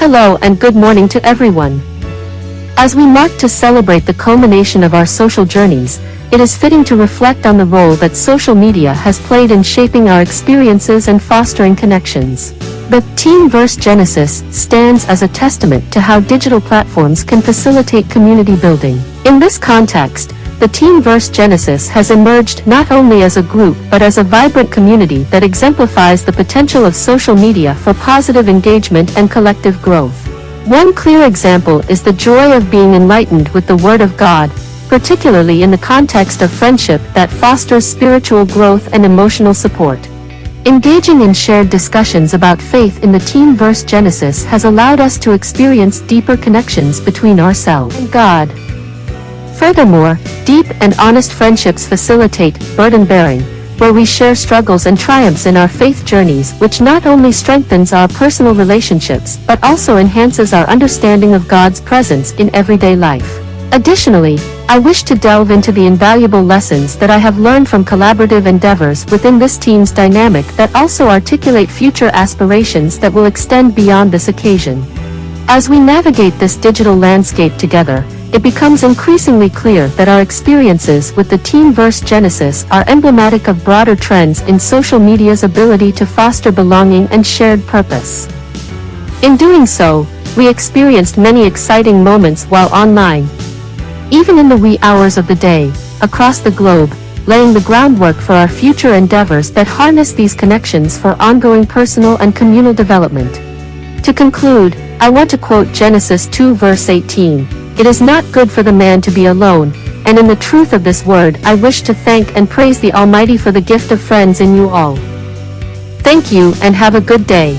Hello and good morning to everyone. As we mark to celebrate the culmination of our social journeys, it is fitting to reflect on the role that social media has played in shaping our experiences and fostering connections. The Teamverse Genesis stands as a testament to how digital platforms can facilitate community building. In this context, the Teamverse Genesis has emerged not only as a group but as a vibrant community that exemplifies the potential of social media for positive engagement and collective growth. One clear example is the joy of being enlightened with the Word of God, particularly in the context of friendship that fosters spiritual growth and emotional support. Engaging in shared discussions about faith in the Teamverse Genesis has allowed us to experience deeper connections between ourselves and God. Furthermore, deep and honest friendships facilitate burden-bearing, where we share struggles and triumphs in our faith journeys, which not only strengthens our personal relationships but also enhances our understanding of God's presence in everyday life. Additionally, I wish to delve into the invaluable lessons that I have learned from collaborative endeavors within this team's dynamic that also articulate future aspirations that will extend beyond this occasion. As we navigate this digital landscape together, it becomes increasingly clear that our experiences with the Teamverse Genesis are emblematic of broader trends in social media's ability to foster belonging and shared purpose. In doing so, we experienced many exciting moments while online, even in the wee hours of the day, across the globe, laying the groundwork for our future endeavors that harness these connections for ongoing personal and communal development. To conclude, I want to quote Genesis 2 verse 18. It is not good for the man to be alone, and in the truth of this word I wish to thank and praise the Almighty for the gift of friends in you all. Thank you and have a good day.